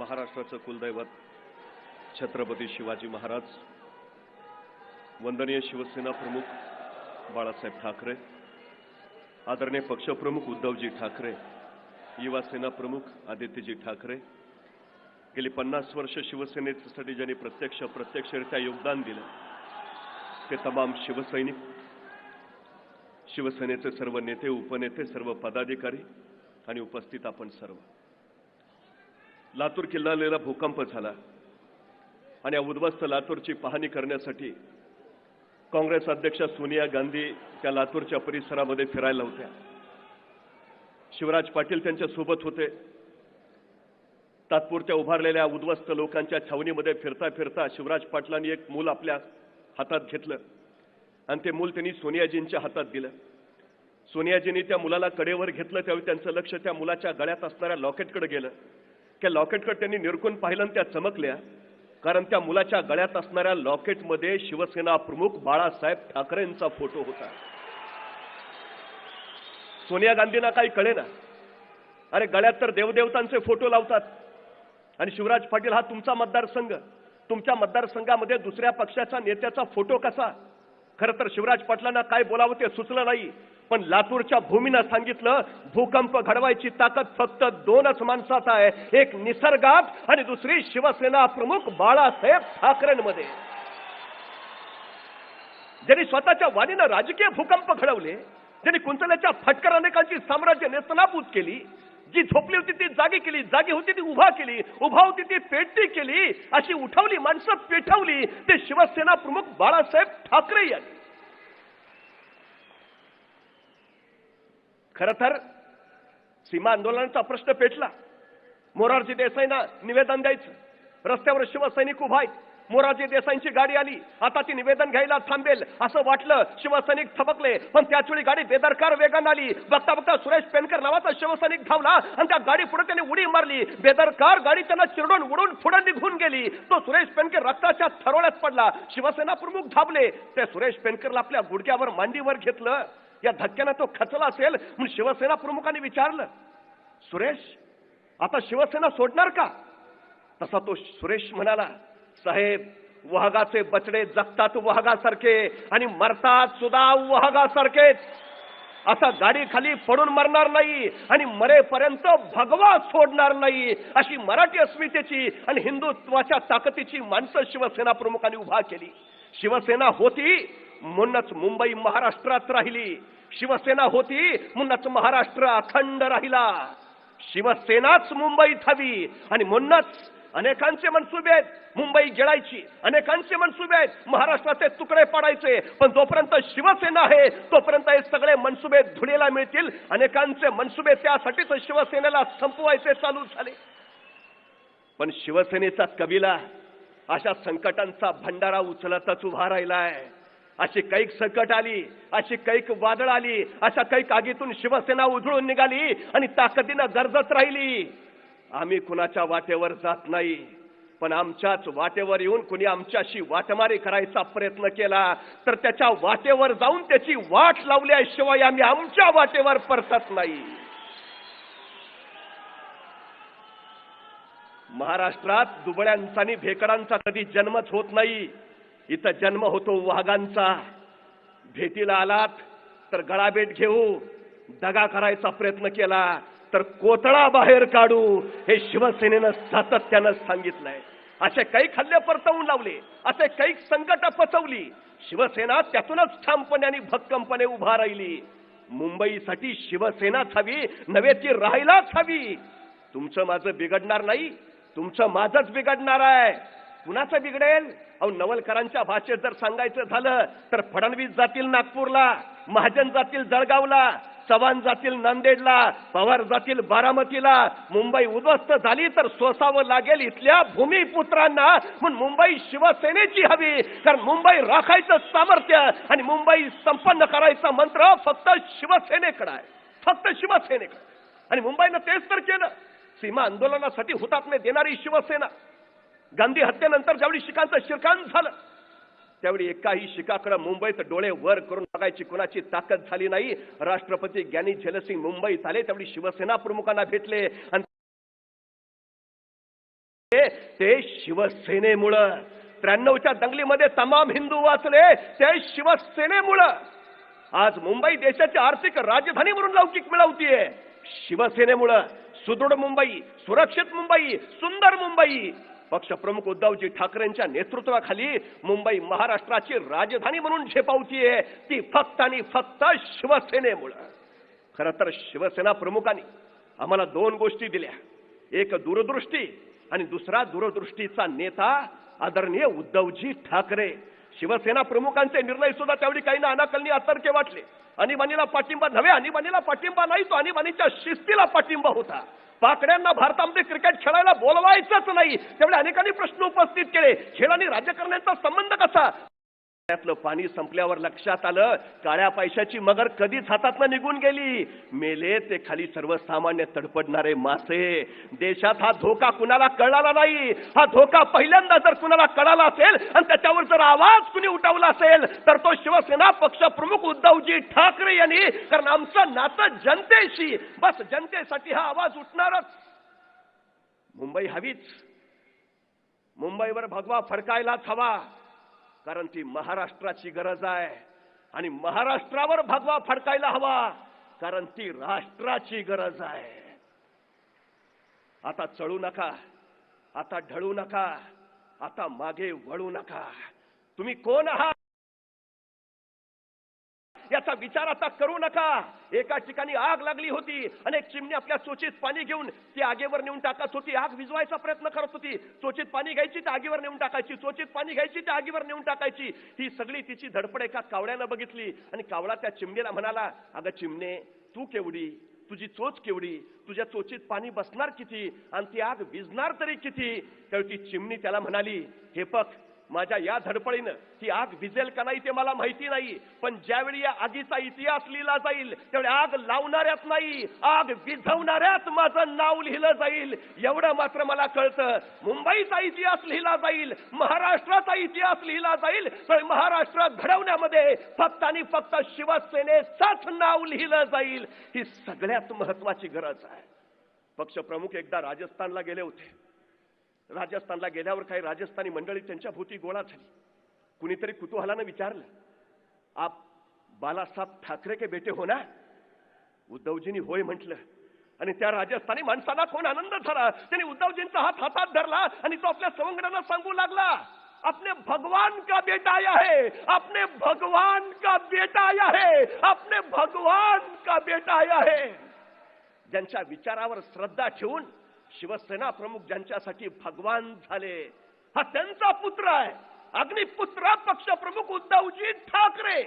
महाराष्ट्राचं कुलदैवत छत्रपती शिवाजी महाराज, वंदनीय शिवसेना प्रमुख बाळासाहेब ठाकरे, आदरणीय पक्षप्रमुख उद्धवजी ठाकरे, युवा सेना प्रमुख आदित्यजी ठाकरे, गेली 50 वर्ष शिवसेनेसाठी ज्यांनी प्रत्यक्षरित्या योगदान दिलं ते तमाम शिवसैनिक, शिवसेनेचे सर्व नेते, उपनेते, सर्व पदाधिकारी आणि उपस्थित आपण सर्व. लातूर किल्ल्याला भूकंप झाला आणि उद्ध्वस्त लातूरची पाहणी करण्यासाठी काँग्रेस अध्यक्षा सोनिया गांधी त्या लातूरच्या परिसरामध्ये फिरायला होत्या. शिवराज पाटील त्यांच्या सोबत होते. तात्पुरत्या उभारलेल्या उद्ध्वस्त लोकांच्या छावणीमध्ये फिरता फिरता शिवराज पाटलांनी एक मूल आपल्या हातात घेतलं आणि ते मूल त्यांनी सोनियाजींच्या हातात दिलं. सोनियाजींनी त्या मुलाला कडेवर घेतलं त्यावेळी त्यांचं लक्ष त्या मुलाच्या गळ्यात असणाऱ्या लॉकेटकडे गेलं. त्या लॉकेटकडे त्यांनी निरखून पाहिलं आणि त्या चमकल्या, कारण त्या मुलाच्या गळ्यात असणाऱ्या लॉकेटमध्ये शिवसेना प्रमुख बाळासाहेब ठाकरेंचा फोटो होता. सोनिया गांधींना काही कळेना. अरे गळ्यात तर देवदेवतांचे फोटो लावतात आणि शिवराज पाटील हा तुमचा मतदारसंघ, तुमच्या मतदारसंघामध्ये दुसऱ्या पक्षाच्या नेत्याचा फोटो कसा? खरं तर शिवराज पाटलांना काय बोलावं ते सुचलं नाही, पण लातूरच्या भूमीनं सांगितलं भूकंप घडवायची ताकद फक्त दोनच माणसात आहे, एक निसर्गात आणि दुसरी शिवसेना प्रमुख बाळासाहेब ठाकरेंमध्ये. ज्यांनी स्वतःच्या वाणीनं राजकीय भूकंप घडवले, ज्यांनी कुंचल्याच्या फटकर अनेकांची साम्राज्य नेस्तनाबूत केली, जी झोपली होती ती जागी केली, जागी होती ती उभा केली, उभा होती ती पेटती केली, अशी उठवली माणसं पेटवली, ते शिवसेना प्रमुख बाळासाहेब ठाकरे यांनी. खरं तर सीमा आंदोलनाचा प्रश्न पेटला. मोरारजी देसाईंना निवेदन द्यायचं, रस्त्यावर शिवसैनिक उभा आहेत. मोरारजी देसाईंची गाडी आली, आता ती निवेदन घ्यायला थांबेल असं वाटलं. शिवसैनिक थबकले, पण त्याच वेळी गाडी बेदरकार वेगानं आली. बघता बघता सुरेश पेनकर नावाचा शिवसैनिक धावला आणि त्या गाडी पुढे त्याने उडी मारली. बेदरकार गाडी त्यांना चिरडून उडून पुढे निघून गेली. तो सुरेश पेनकर रक्ताच्या थरोळ्यात पडला. शिवसेना प्रमुख धावले, त्या सुरेश पेनकरला आपल्या गुडघ्यावर मांडीवर घेतलं. या धक्क्यानं तो खचला असेल म्हणून शिवसेना प्रमुखांनी विचारलं, सुरेश आता शिवसेना सोडणार का? तसा तो सुरेश म्हणाला, साहेब वाघाचे बछडे जगतात वाघासारखे आणि मरतात सुद्धा वाघासारखेच. असा गाडी खाली पडून मरणार नाही आणि मरेपर्यंत भगवा सोडणार नाही, अशी मराठी अस्मितेची आणि हिंदुत्वाच्या ताकदीची माणसं शिवसेना प्रमुखांनी उभा केली. शिवसेना होती म्हणूनच मुंबई महाराष्ट्रात राहिली. शिवसेना होती म्हणूनच महाराष्ट्र अखंड राहिला. शिवसेनाच मुंबईत हवी आणि म्हणूनच अनेकांचे मनसुबे आहेत मुंबई गिळायची, अनेकांचे मनसुबे आहेत महाराष्ट्राचे तुकडे पाडायचे, पण जोपर्यंत शिवसेना आहे तोपर्यंत हे सगळे मनसुबे धुळीला मिळतील. अनेकांचे मनसुबे त्यासाठीच शिवसेनेला संपवायचे चालू झाले. पण शिवसेनेचा कबिला अशा संकटांचा भंडारा उचलतच उभा राहिलाय. अशी कैक संकट आली, अशी कैक वादळ आली, अशा कैक आगीतून शिवसेना उधळून निघाली आणि ताकदीनं गरजत राहिली. आम्ही कुणाच्या वाटेवर जात नाही, पण आमच्याच वाटेवर येऊन कुणी आमच्याशी वाटमारी करायचा प्रयत्न केला तर त्याच्या वाटेवर जाऊन त्याची वाट लावल्याशिवाय आम्ही आमच्या वाटेवर परतत नाही. महाराष्ट्रात दुबळ्यांचा आणि भेकडांचा कधी जन्मच होत नाही. इथं जन्म होतो वाघांचा. भेटीला आलात तर गळाभेट घेऊ, दगा करायचा प्रयत्न केला तर कोतळा बाहेर काढू, हे शिवसेनेनं सातत्यानं सांगितलंय. असे काही हल्ले परतवून लावले, असे काही संकट पचवली. शिवसेना त्यातूनच ठामपणे आणि भक्कमपणे उभा राहिली. मुंबईसाठी शिवसेनाच हवी नव्हे, ती राहायलाच हवी. तुमचं माझं बिघडणार नाही, तुमचं माझंच बिघडणार आहे. कुणाचं बिघडेल? अहो नवलकरांच्या भाषेत जर सांगायचं झालं तर फडणवीस जातील नागपूरला, महाजन जातील जळगावला, चव्हाण जातील नांदेडला, पवार जातील बारामतीला. मुंबई उद्ध्वस्त झाली तर सोसावं लागेल इथल्या भूमिपुत्रांना. म्हणून मुंबई शिवसेनेची हवी, कारण मुंबई राखायचं सामर्थ्य आणि मुंबई संपन्न करायचा मंत्र फक्त शिवसेनेकडे आहे, फक्त शिवसेनेकडे. आणि मुंबईनं तेच तर केलं. सीमा आंदोलनासाठी हुतात्मे देणारी शिवसेना. गांधी हत्येनंतर ज्यावेळी शिखांचं शिरकाण झालं त्यावेळी एकाही शिखाकडे मुंबईत डोळे वर करून बघायची कुणाची ताकद झाली नाही. राष्ट्रपती ज्ञानी झैलसिंग मुंबईत आले त्यावेळी शिवसेना प्रमुखांना भेटले आणि ते शिवसेनेमुळं. 93च्या दंगलीमध्ये तमाम हिंदू वाचले ते शिवसेनेमुळं. आज मुंबई देशाची आर्थिक राजधानी म्हणून लौकिक मिळवतीये शिवसेनेमुळं. सुदृढ मुंबई, सुरक्षित मुंबई, सुंदर मुंबई पक्षप्रमुख उद्धवजी ठाकरेंच्या नेतृत्वाखाली मुंबई महाराष्ट्राची राजधानी म्हणून झेपावतीये ती फक्त आणि फक्त शिवसेनेमुळं. खरं तर शिवसेना प्रमुखांनी आम्हाला दोन गोष्टी दिल्या, एक दूरदृष्टी आणि दुसरा दूरदृष्टीचा नेता आदरणीय उद्धवजी ठाकरे. शिवसेना प्रमुखांचे निर्णय सुद्धा त्यावेळी काही ना अनाकलनी अतर्क्य वाटले. आणीबाणीला पाठिंबा नव्हे, आणीबाणीला पाठिंबा नाही, तो आणीबाणीच्या शिस्तीला पाठिंबा होता. पाकड्यांना भारतामध्ये क्रिकेट खेळायला बोलवायचंच नाही, तेवढे अनेकांनी प्रश्न उपस्थित केले. खेळ आणि राजकारण्यांचा संबंध कसा? त्यातलं पाणी संपल्यावर लक्षात आलं काळ्या पैशाची मगर कधीच हातातनं निघून गेली. मेले ते खाली सर्वसामान्य तडपडणारे मासे. देशात हा धोका कुणाला कळाला नाही. हा धोका पहिल्यांदा जर कुणाला कळाला असेल आणि त्याच्यावर जर आवाज कुणी उठवला असेल तर तो शिवसेना पक्ष प्रमुख उद्धवजी ठाकरे यांनी. कारण आमचं नातं जनतेशी, बस जनतेसाठी हा आवाज उठणारच. मुंबई हवीच, मुंबईवर भगवा फडकायलाच हवा, कारण ती महाराष्ट्राची गरज आहे. आणि महाराष्ट्रावर भगवा फडकायला हवा, कारण ती राष्ट्राची गरज आहे. आता चळू नका, आता ढळू नका, आता मागे वळू नका. तुम्ही कोण आहात याचा विचार आता करू नका. एका ठिकाणी आग लागली होती, अनेक चिमणी आपल्या चोचीत पाणी घेऊन ती आगीवर नेऊन टाकत होती. आग विझवायचा प्रयत्न करत होती. चोचीत पाणी घ्यायची तर आगीवर नेऊन टाकायची, चोचीत पाणी घ्यायची तर आगीवर नेऊन टाकायची. ही सगळी तिची धडपड एका कावळ्यानं बघितली आणि कावळा त्या चिमणीला म्हणाला, अगं चिमणे, तू केवढी, तुझी चोच केवढी, तुझ्या चोचीत पाणी बसणार किती आणि ती आग विझणार तरी किती? तर ती चिमणी त्याला म्हणाली, हे बघ, माझ्या या धडपडीनं ही आग विझेल का नाही ते मला माहिती नाही, पण ज्यावेळी या आगीचा इतिहास लिहिला जाईल त्यावेळी आग लावणाऱ्यात नाही, आग विझवणाऱ्यात माझं नाव लिहिलं जाईल. एवढं मात्र मला कळतं. मुंबईचा इतिहास लिहिला जाईल, महाराष्ट्राचा इतिहास लिहिला जाईल, तर महाराष्ट्र घडवण्यामध्ये फक्त आणि फक्त शिवसेनेचंच नाव लिहिलं जाईल. ही सगळ्यात महत्वाची गरज आहे. पक्षप्रमुख एकदा राजस्थानला गेले होते. राजस्थानला गेल्यावर काही राजस्थानी मंडळी त्यांच्या भोवती गोळा झाली. कुणीतरी कुतूहलानं विचारलं, आप बालासाहेब ठाकरे के बेटे हो ना? उद्धवजींनी होय म्हटलं. आणि त्या राजस्थानी माणसाला कोण आनंद झाला. त्यांनी उद्धवजींचा हात हातात धरला आणि तो आपल्या सवंगड्यांना सांगू लागला, आपने भगवान का बेटा आया है, आपने भगवान का बेटा आया है, आपने भगवान का बेटा आया है. ज्यांच्या विचारावर श्रद्धा ठेवून शिवसेना प्रमुख ज्यांच्यासाठी भगवान झाले, हा त्यांचा पुत्र आहे. अग्निपुत्र पक्षप्रमुख उद्धवजी ठाकरे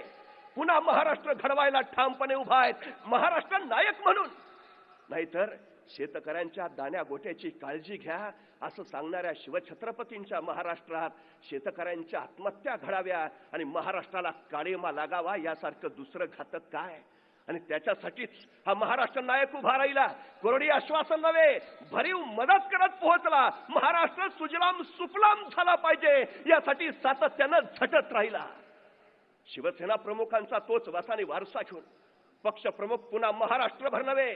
पुन्हा महाराष्ट्र घडवायला ठामपणे उभा आहेत, महाराष्ट्र नायक म्हणून. नाहीतर शेतकऱ्यांच्या दाण्या गोट्याची काळजी घ्या असं सांगणाऱ्या शिवछत्रपतींच्या महाराष्ट्रात शेतकऱ्यांच्या आत्महत्या घडाव्या आणि महाराष्ट्राला काळेमा लागावा यासारखं दुसरं घातक काय? आणि त्याच्यासाठीच हा महाराष्ट्र नायक उभा राहिला. कोरडी आश्वासन नव्हे, भरीव मदत करत पोहोचला. महाराष्ट्र सुजलाम सुफलाम झाला पाहिजे यासाठी सातत्यानं झटत राहिला. शिवसेना प्रमुखांचा तोच वासाने वारसा घेऊन पक्ष प्रमुख पुन्हा महाराष्ट्रभर नव्हे,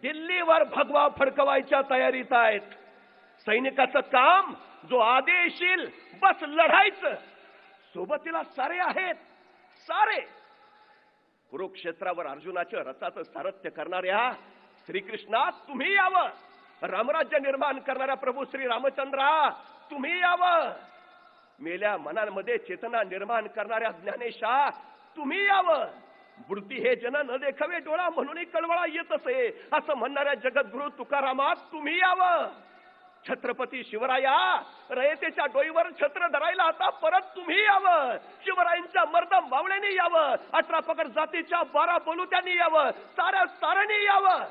दिल्लीवर भगवा फडकवायच्या तयारीत आहेत. सैनिकाचं काम जो आदेश येईल बस लढायचं. सोबतीला सारे आहेत, सारे. कुरुक्षेत्रावर अर्जुनाच्या रथाचं सारथ्य करणाऱ्या श्रीकृष्णा तुम्ही यावं. रामराज्य निर्माण करणाऱ्या प्रभू श्री रामचंद्रा तुम्ही यावं. मेल्या मनांमध्ये चेतना निर्माण करणाऱ्या ज्ञानेशा तुम्ही यावं. बुडती हे जन न देखावे डोळा म्हणून कळवळा येत असे असं म्हणणाऱ्या जगद्गुरु तुकारामा तुम्ही यावं. छत्रपती शिवराया रयतेच्या डोईवर छत्र धरायला आता परत तुम्ही यावं. शिवरायांच्या मर्दम वावळ्यांनी यावं. 18 पगड जातीच्या 12 बोलुत्यांनी यावं. साऱ्या साऱ्यांनी यावं.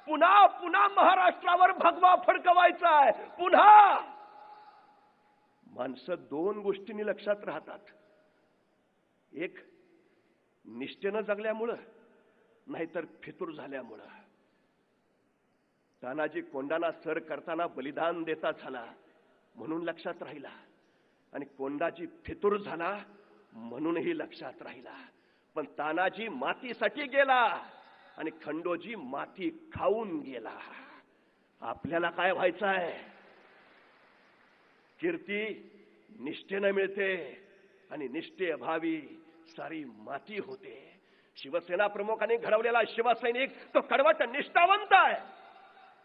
पुन्हा पुन्हा महाराष्ट्रावर भगवा फडकवायचा आहे. पुन्हा माणसं दोन गोष्टींनी लक्षात राहतात. एक निष्ठेनं जगल्यामुळं, नाहीतर फितूर झाल्यामुळं. तानाजी कोंडाना सर करताना बलिदान देता झाला म्हणून लक्षात राहिला, आणि कोंडाजी फितूर झाला म्हणूनही लक्षात राहिला. पण तानाजी मातीसाठी गेला आणि खंडोजी माती खाऊन गेला. आपल्याला काय व्हायचं आहे? कीर्ती निष्ठेने मिळते आणि निष्ठेअभावी सारी माती होते. शिवसेना प्रमुखांनी घडवलेला शिवसैनिक तो कडवट निष्ठावंत आहे.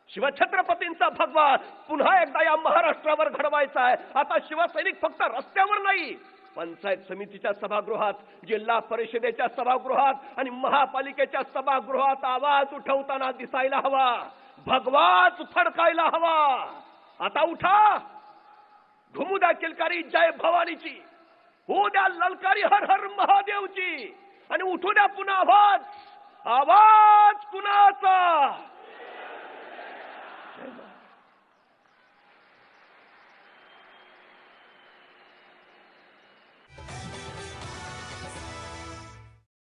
शिवछत्रपतींचा भगवा पुन्हा एकदा या महाराष्ट्रावर घडवायचा आहे. आता शिवसैनिक फक्त रस्त्यावर नाही, पंचायत समितीच्या सभागृहात, जिल्हा परिषदेच्या सभागृहात आणि महापालिकेच्या सभागृहात आवाज उठवताना दिसायला हवा. भगवाच फडकायला हवा. आता उठा, घुमू द्या किलकारी जय भवानीची, होऊ द्या ललकारी हर हर महादेवची, आणि उठू द्या पुन्हा आवाज, आवाज कुणाचा.